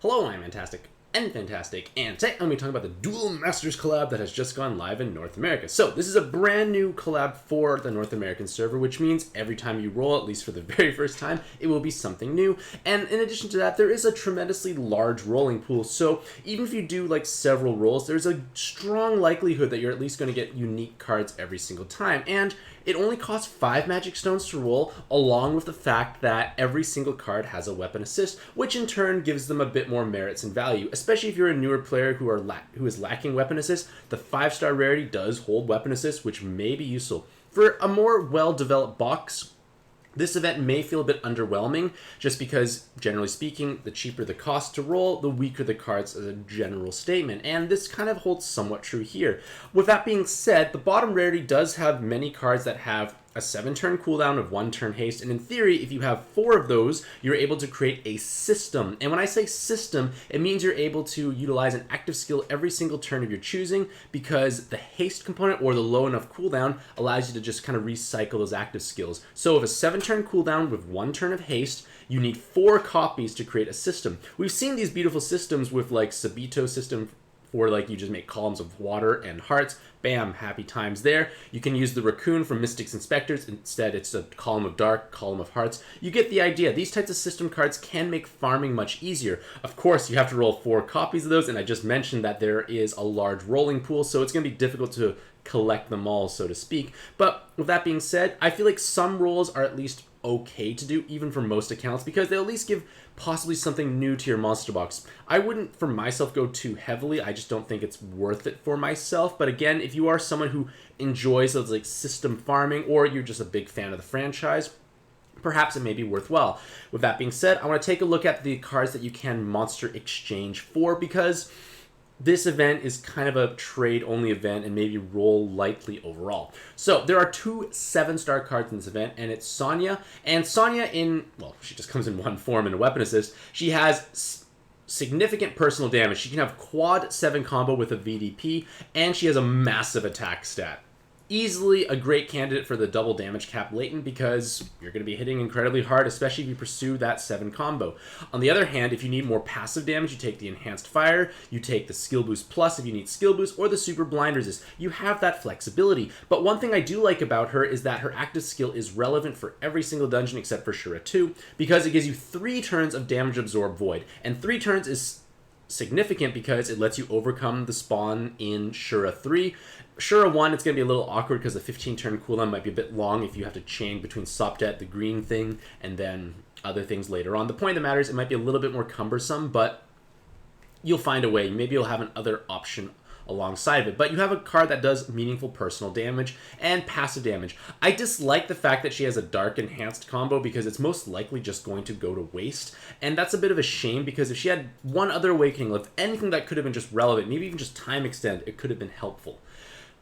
Hello, I'm Mantastic'c and Fantastic, and today I'm going to be talking about the Duel Masters collab that has just gone live in North America. So this is a brand new collab for the North American server, which means every time you roll, at least for the very first time, it will be something new. And in addition to that, there is a tremendously large rolling pool, so even if you do like several rolls, there's a strong likelihood that you're at least going to get unique cards every single time. And it only costs 5 magic stones to roll, along with the fact that every single card has a weapon assist, which in turn gives them a bit more merits and value. Especially if you're a newer player who is lacking weapon assist, the 5-star rarity does hold weapon assist, which may be useful. For a more well-developed box, this event may feel a bit underwhelming, just because, generally speaking, the cheaper the cost to roll, the weaker the cards as a general statement, and this kind of holds somewhat true here. With that being said, the bottom rarity does have many cards that have a 7-turn cooldown of 1-turn haste, and in theory, if you have 4 of those, you're able to create a system. And when I say system, it means you're able to utilize an active skill every single turn of your choosing, because the haste component or the low enough cooldown allows you to just kind of recycle those active skills. So if a 7-turn cooldown with 1 turn of haste, you need 4 copies to create a system. We've seen these beautiful systems with like Sabito system, or like you just make columns of water and hearts, bam, happy times there. You can use the raccoon from Mystic's Inspectors. Instead, it's a column of dark, column of hearts. You get the idea. These types of system cards can make farming much easier. Of course, you have to roll 4 copies of those, and I just mentioned that there is a large rolling pool, so it's going to be difficult to collect them all, so to speak. But with that being said, I feel like some rolls are at least okay to do, even for most accounts, because they'll at least give possibly something new to your monster box. I wouldn't, for myself, go too heavily. I just don't think it's worth it for myself. But again, if you are someone who enjoys those like system farming, or you're just a big fan of the franchise, perhaps it may be worthwhile. With that being said, I want to take a look at the cards that you can monster exchange for, because this event is kind of a trade-only event and maybe roll lightly overall. So there are 2 7-star cards in this event, and it's Sonja. And Sonja well, she just comes in one form in a weapon assist. She has significant personal damage. She can have quad 7 combo with a VDP, and she has a massive attack stat. Easily a great candidate for the double damage cap latent, because you're going to be hitting incredibly hard, especially if you pursue that 7 combo. On the other hand, if you need more passive damage, you take the enhanced fire, you take the skill boost plus if you need skill boost, or the super blind resist. You have that flexibility. But one thing I do like about her is that her active skill is relevant for every single dungeon except for Shura 2, because it gives you 3 turns of damage absorb void, and 3 turns is significant because it lets you overcome the spawn in Shura 3. Shura 1, it's going to be a little awkward because the 15-turn cooldown might be a bit long if you have to chain between Sopdet, the green thing, and then other things later on. The point that matters, it might be a little bit more cumbersome, but you'll find a way. Maybe you'll have another option alongside of it. But you have a card that does meaningful personal damage and passive damage. I dislike the fact that she has a dark enhanced combo, because it's most likely just going to go to waste. And that's a bit of a shame, because if she had one other awakening left, anything that could have been just relevant, maybe even just time extend, it could have been helpful.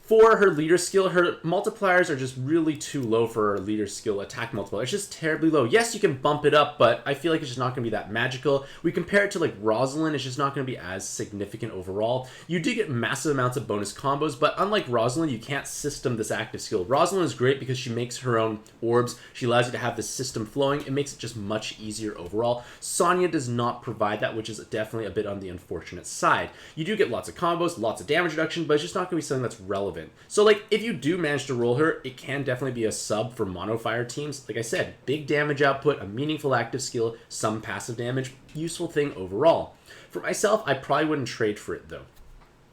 For her leader skill, her multipliers are just really too low for her leader skill attack multiplier. It's just terribly low. Yes, you can bump it up, but I feel like it's just not going to be that magical. We compare it to like Rosalind, it's just not going to be as significant overall. You do get massive amounts of bonus combos, but unlike Rosalind, you can't system this active skill. Rosalind is great because she makes her own orbs. She allows you to have this system flowing. It makes it just much easier overall. Sonja does not provide that, which is definitely a bit on the unfortunate side. You do get lots of combos, lots of damage reduction, but it's just not going to be something that's relevant. So, like, if you do manage to roll her, it can definitely be a sub for mono-fire teams. Like I said, big damage output, a meaningful active skill, some passive damage, useful thing overall. For myself, I probably wouldn't trade for it, though.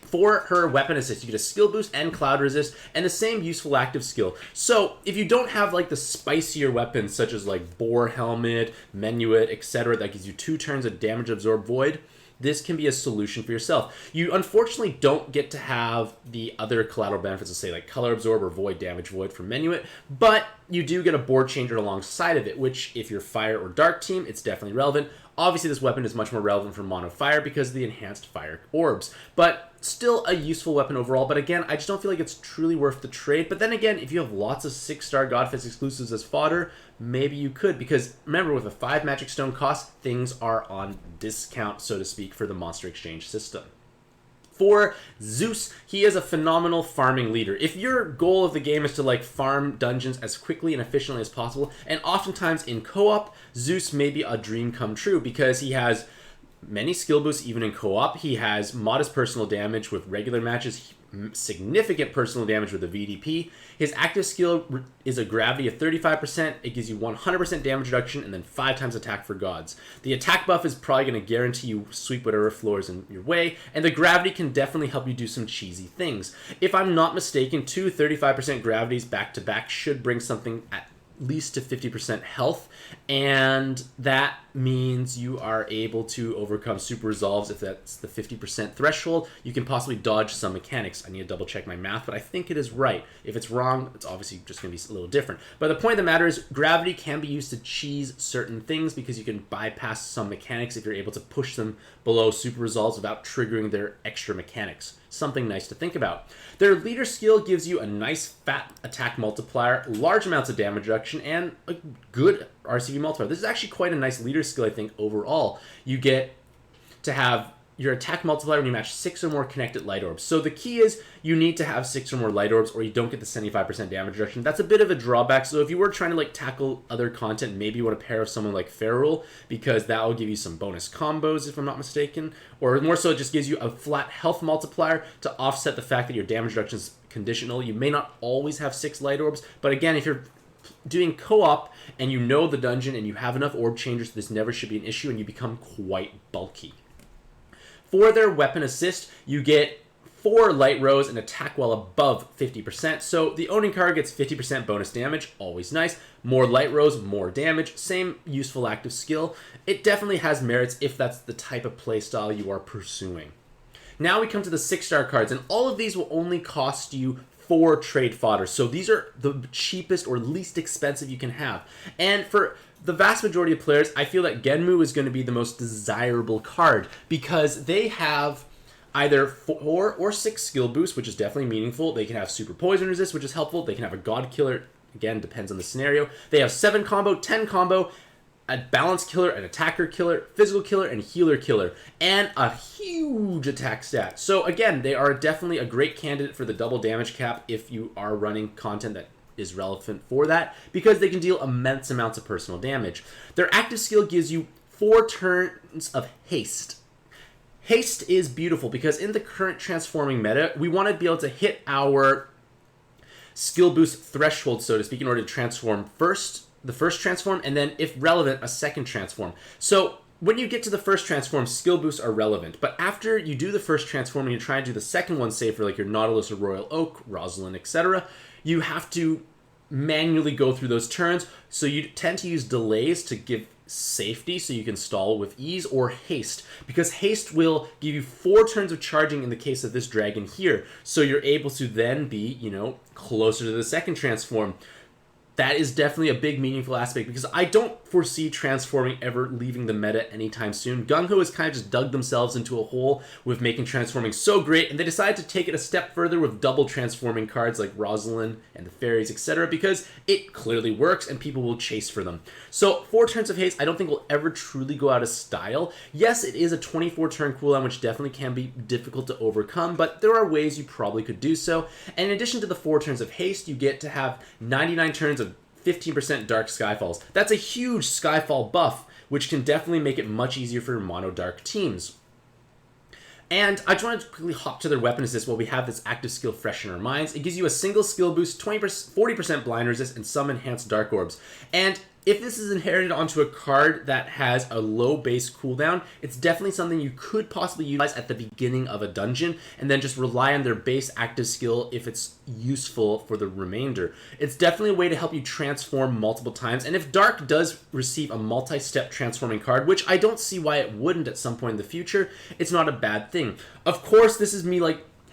For her weapon assist, you get a skill boost and cloud resist, and the same useful active skill. So, if you don't have, like, the spicier weapons, such as, like, Boar Helmet, Menuet, etc., that gives you 2 turns of damage absorb void, this can be a solution for yourself. You unfortunately don't get to have the other collateral benefits of, say, like Color Absorb or Void Damage Void from Menuet, but you do get a board changer alongside of it, which, if you're Fire or Dark team, it's definitely relevant. Obviously, this weapon is much more relevant for mono fire because of the enhanced fire orbs, but still a useful weapon overall. But again, I just don't feel like it's truly worth the trade. But then again, if you have lots of 6-star Godfist exclusives as fodder, maybe you could, because remember, with a 5 magic stone cost, things are on discount, so to speak, for the monster exchange system. For Zeus, he is a phenomenal farming leader. If your goal of the game is to like farm dungeons as quickly and efficiently as possible, and oftentimes in co-op, Zeus may be a dream come true because he has many skill boosts even in co-op. He has modest personal damage with regular matches, significant personal damage with the VDP. His active skill is a gravity of 35%. It gives you 100% damage reduction and then 5 times attack for gods. The attack buff is probably going to guarantee you sweep whatever floors in your way, and the gravity can definitely help you do some cheesy things. If I'm not mistaken, 2 35% gravities back to back should bring something at least to 50% health, and that means you are able to overcome super resolves. If that's the 50% threshold, you can possibly dodge some mechanics. I need to double check my math, but I think it is right. If it's wrong, it's obviously just going to be a little different. But the point of the matter is gravity can be used to cheese certain things because you can bypass some mechanics if you're able to push them below super resolves without triggering their extra mechanics. Something nice to think about. Their leader skill gives you a nice fat attack multiplier, large amounts of damage reduction, and a good RCV multiplier. This is actually quite a nice leader skill, I think, overall. You get to have your attack multiplier when you match 6 or more connected light orbs. So the key is you need to have 6 or more light orbs or you don't get the 75% damage reduction. That's a bit of a drawback. So if you were trying to like tackle other content, maybe you want to pair with someone like Ferrule because that will give you some bonus combos if I'm not mistaken. Or more so it just gives you a flat health multiplier to offset the fact that your damage reduction is conditional. You may not always have 6 light orbs, but again, if you're doing co-op and you know the dungeon and you have enough orb changers, this never should be an issue and you become quite bulky. For their weapon assist, you get 4 light rows and attack well above 50%. So the owning card gets 50% bonus damage, always nice. More light rows, more damage, same useful active skill. It definitely has merits if that's the type of playstyle you are pursuing. Now we come to the 6-star cards, and all of these will only cost you 4 trade fodder. So these are the cheapest or least expensive you can have. And for the vast majority of players, I feel that Genmu is going to be the most desirable card because they have either 4 or 6 skill boosts, which is definitely meaningful. They can have super poison resist, which is helpful. They can have a god killer. Again, depends on the scenario. They have 7 combo, 10 combo, a balance killer, an attacker killer, physical killer, and healer killer, and a huge attack stat. So again, they are definitely a great candidate for the double damage cap if you are running content that is relevant for that, because they can deal immense amounts of personal damage. Their active skill gives you 4 turns of haste. Haste is beautiful because in the current transforming meta, we want to be able to hit our skill boost threshold, so to speak, in order to transform the first transform, and then, if relevant, a second transform. So when you get to the first transform, skill boosts are relevant. But after you do the first transform and you try and do the second one, say for like your Nautilus or Royal Oak, Rosalind, etc., you have to manually go through those turns. So you tend to use delays to give safety so you can stall with ease, or haste, because haste will give you 4 turns of charging in the case of this dragon here. So you're able to then be, closer to the second transform. That is definitely a big meaningful aspect because I don't foresee transforming ever leaving the meta anytime soon. Gung-Ho has kind of just dug themselves into a hole with making transforming so great, and they decided to take it a step further with double transforming cards like Rosalind and the Fairies, etc., because it clearly works and people will chase for them. So 4 turns of haste I don't think will ever truly go out of style. Yes, it is a 24 turn cooldown, which definitely can be difficult to overcome, but there are ways you probably could do so. And in addition to the 4 turns of haste, you get to have 99 turns of 15% Dark Skyfalls. That's a huge Skyfall buff, which can definitely make it much easier for mono dark teams. And I just wanted to quickly hop to their weapon assist while we have this active skill fresh in our minds. It gives you a single skill boost, 40% blind resist, and some enhanced dark orbs. And if this is inherited onto a card that has a low base cooldown, it's definitely something you could possibly utilize at the beginning of a dungeon and then just rely on their base active skill if it's useful for the remainder. It's definitely a way to help you transform multiple times, and if Dark does receive a multi-step transforming card, which I don't see why it wouldn't at some point in the future, it's not a bad thing. Of course, this is me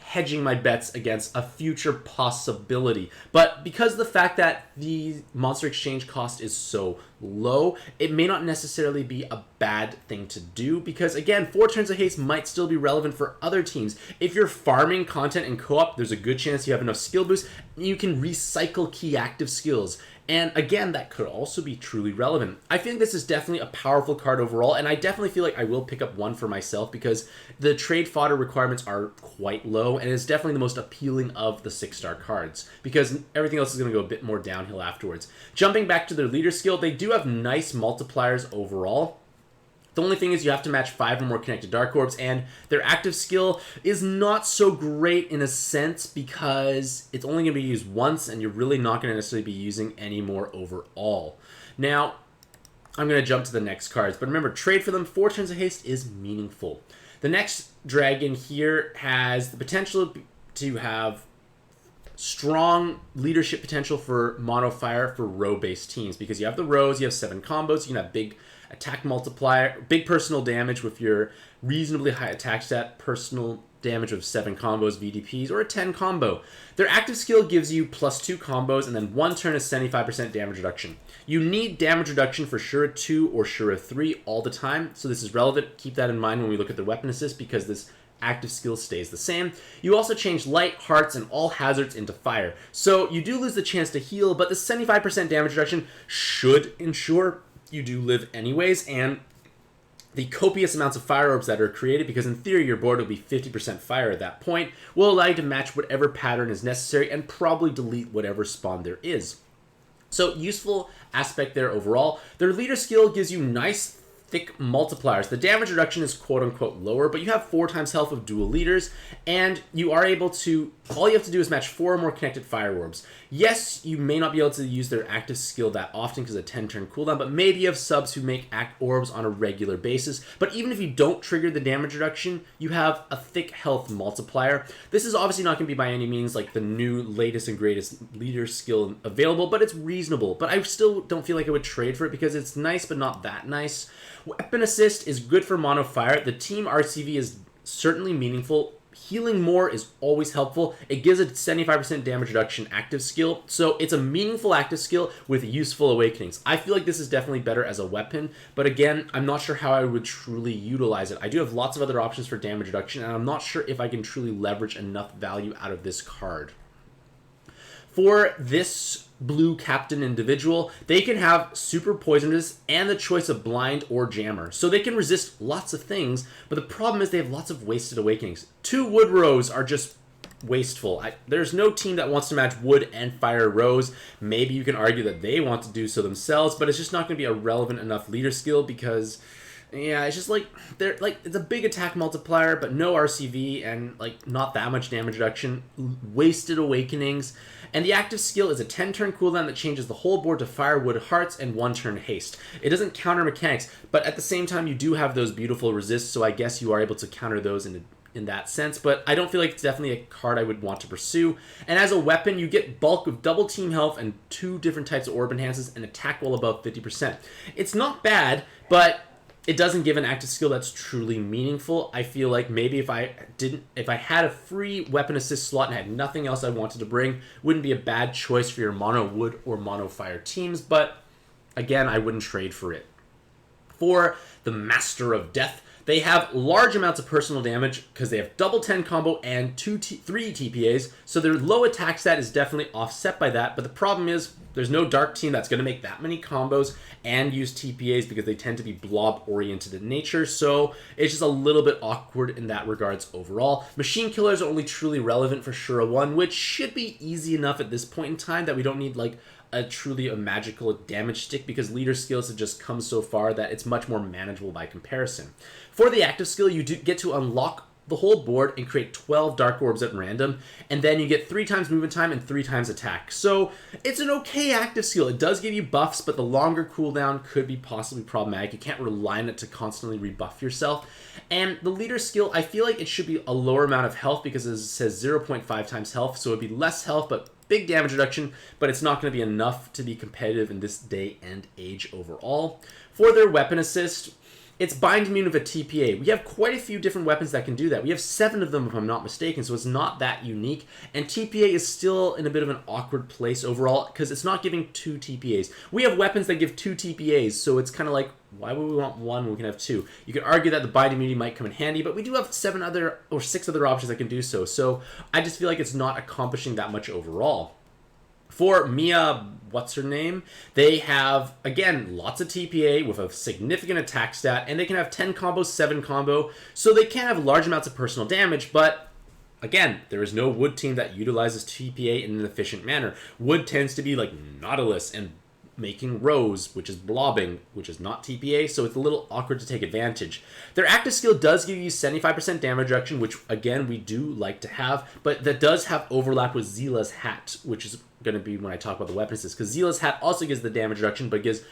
hedging my bets against a future possibility. But because of the fact that the monster exchange cost is so low, it may not necessarily be a bad thing to do, because again, 4 turns of haste might still be relevant for other teams. If you're farming content in co-op, there's a good chance you have enough skill boosts, you can recycle key active skills. And again, that could also be truly relevant. I think this is definitely a powerful card overall, and I definitely feel like I will pick up one for myself because the trade fodder requirements are quite low, and it's definitely the most appealing of the 6-star cards because everything else is going to go a bit more downhill afterwards. Jumping back to their leader skill, they do have nice multipliers overall. The only thing is you have to match 5 or more connected Dark Orbs, and their active skill is not so great in a sense because it's only going to be used once, and you're really not going to necessarily be using any more overall. Now, I'm going to jump to the next cards, but remember, trade for them 4 turns of haste is meaningful. The next dragon here has the potential to have strong leadership potential for mono fire for row-based teams, because you have the rows, you have 7 combos, you can have big attack multiplier, big personal damage with your reasonably high attack stat, personal damage of 7 combos, VDPs, or a 10 combo. Their active skill gives you +2 combos, and then 1 turn is 75% damage reduction. You need damage reduction for Shura 2 or Shura 3 all the time, so this is relevant. Keep that in mind when we look at the weapon assist, because this active skill stays the same. You also change light, hearts, and all hazards into fire. So you do lose the chance to heal, but the 75% damage reduction should ensure you do live anyways, and the copious amounts of fire orbs that are created, because in theory your board will be 50% fire at that point, will allow you to match whatever pattern is necessary and probably delete whatever spawn there is. So useful aspect there overall. Their leader skill gives you nice thick multipliers. The damage reduction is quote-unquote lower, but you have 4 times health of dual leaders, and you are able to, all you have to do is match 4 or more connected fire orbs. Yes, you may not be able to use their active skill that often because of 10-turn cooldown, but maybe you have subs who make act orbs on a regular basis. But even if you don't trigger the damage reduction, you have a thick health multiplier. This is obviously not going to be by any means like the new latest and greatest leader skill available, but it's reasonable. But I still don't feel like I would trade for it because it's nice, but not that nice. Weapon assist is good for mono fire. The team RCV is certainly meaningful. Healing more is always helpful. It gives a 75% damage reduction active skill, so it's a meaningful active skill with useful awakenings. I feel like this is definitely better as a weapon, but again, I'm not sure how I would truly utilize it. I do have lots of other options for damage reduction, and I'm not sure if I can truly leverage enough value out of this card. For this blue captain individual, they can have super poisonous and the choice of blind or jammer. So they can resist lots of things, but the problem is they have lots of wasted awakenings. 2 wood rows are just wasteful. There's no team that wants to match wood and fire rows. Maybe you can argue that they want to do so themselves, but it's just not going to be a relevant enough leader skill because, yeah, it's just like they're like it's a big attack multiplier, but no RCV and like not that much damage reduction. Wasted awakenings. And the active skill is a 10-turn cooldown that changes the whole board to fire, wood, hearts, and 1-turn haste. It doesn't counter mechanics, but at the same time, you do have those beautiful resists, so I guess you are able to counter those in that sense, but I don't feel like it's definitely a card I would want to pursue. And as a weapon, you get bulk of double team health and 2 different types of orb enhances and attack well above 50%. It's not bad, but it doesn't give an active skill that's truly meaningful. I feel like maybe if I had a free weapon assist slot and had nothing else I wanted to bring, wouldn't be a bad choice for your mono wood or mono fire teams, but again, I wouldn't trade for it. For the Master of Death, they have large amounts of personal damage because they have double 10 combo and 3 TPAs, so their low attack stat is definitely offset by that, but the problem is there's no dark team that's going to make that many combos and use TPAs because they tend to be blob-oriented in nature, so it's just a little bit awkward in that regards overall. Machine Killers are only truly relevant for Shura 1, which should be easy enough at this point in time that we don't need like a magical damage stick because leader skills have just come so far that it's much more manageable by comparison. For the active skill, you do get to unlock the whole board and create 12 dark orbs at random, and then you get 3 times movement time and 3 times attack. So it's an okay active skill. It does give you buffs, but the longer cooldown could be possibly problematic. You can't rely on it to constantly rebuff yourself. And the leader skill, I feel like it should be a lower amount of health because it says 0.5 times health, so it'd be less health, but big damage reduction, but it's not going to be enough to be competitive in this day and age overall. For their weapon assist, it's bind immune with a TPA. We have quite a few different weapons that can do that. We have 7 of them, if I'm not mistaken, so it's not that unique. And TPA is still in a bit of an awkward place overall because it's not giving 2 TPAs. We have weapons that give 2 TPAs, so it's kind of like, why would we want 1 when we can have 2? You could argue that the bind immunity might come in handy, but we do have 6 other options that can do so. So I just feel like it's not accomplishing that much overall. For Mia, what's her name? They have, again, lots of TPA with a significant attack stat, and they can have 10 combo, 7 combo, so they can have large amounts of personal damage, but again, there is no wood team that utilizes TPA in an efficient manner. Wood tends to be like Nautilus and making rows, which is blobbing, which is not TPA, so it's a little awkward to take advantage. Their active skill does give you 75% damage reduction, which again we do like to have, but that does have overlap with Zila's hat, which is going to be when I talk about the weapon assist, because Zila's hat also gives the damage reduction, but gives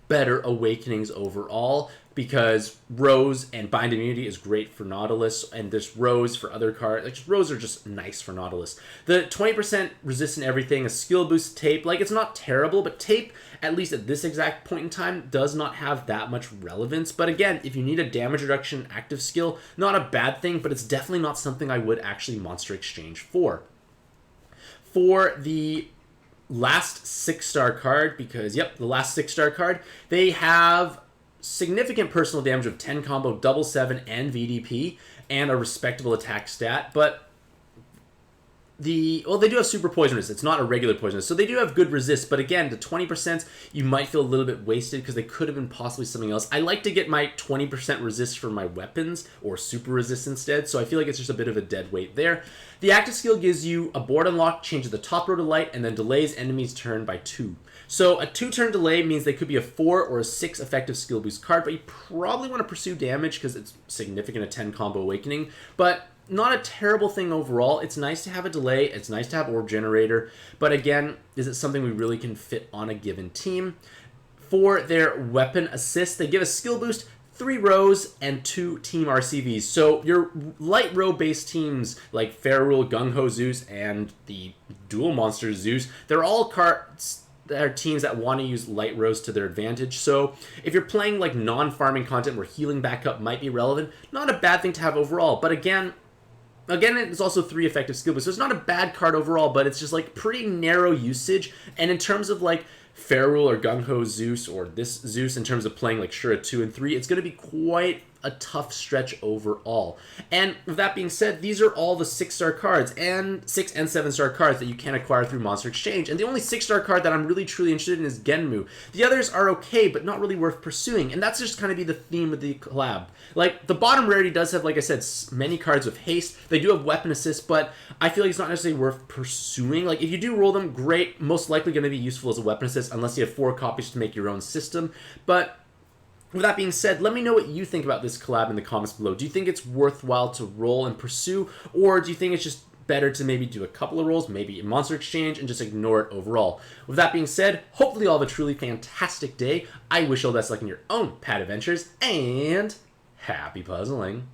better awakenings overall, because Rose and Bind Immunity is great for Nautilus, and this Rose for other cards. Like, Rose are just nice for Nautilus. The 20% resistant everything, a skill boost Tape, like, it's not terrible, but Tape, at least at this exact point in time, does not have that much relevance. But again, if you need a damage reduction active skill, not a bad thing, but it's definitely not something I would actually Monster Exchange for. For the last 6-star card, because, yep, the last 6-star card, they have significant personal damage of 10 combo, double 7, and VDP, and a respectable attack stat, but they do have super poisonous. It's not a regular poisonous, so they do have good resist, but again, the 20%, you might feel a little bit wasted because they could have been possibly something else. I like to get my 20% resist for my weapons, or super resist instead, so I feel like it's just a bit of a dead weight there. The active skill gives you a board unlock, changes the top row to light, and then delays enemies' turn by 2. So a 2-turn delay means they could be a 4 or a 6 effective skill boost card, but you probably want to pursue damage because it's significant, a 10 combo awakening, but not a terrible thing overall. It's nice to have a delay, it's nice to have orb generator, but again, is it something we really can fit on a given team? For their weapon assist, they give a skill boost, 3 rows, and 2 team RCVs. So your light row based teams like Ferrule, Gung-Ho Zeus, and the Duel Monster Zeus, they're all cards that are teams that want to use light rows to their advantage. So if you're playing like non-farming content where healing backup might be relevant, not a bad thing to have overall. But again, it's also 3 effective skill boosts, so it's not a bad card overall, but it's just like pretty narrow usage. And in terms of like Ferrule or Gung-Ho Zeus, or this Zeus, in terms of playing like Shura 2 and 3, it's going to be quite a tough stretch overall. And with that being said, these are all the 6-star cards, and 6 and 7-star cards that you can acquire through Monster Exchange. And the only 6-star card that I'm really truly interested in is Genmu. The others are okay, but not really worth pursuing. And that's just kind of be the theme of the collab. Like, the bottom rarity does have, like I said, many cards with haste. They do have weapon assist, but I feel like it's not necessarily worth pursuing. Like, if you do roll them, great. Most likely going to be useful as a weapon assist, unless you have 4 copies to make your own system. But with that being said, let me know what you think about this collab in the comments below. Do you think it's worthwhile to roll and pursue, or do you think it's just better to maybe do a couple of rolls, maybe a Monster Exchange, and just ignore it overall? With that being said, hopefully you all have a truly fantastic day. I wish you all the best luck in your own pad adventures, and happy puzzling.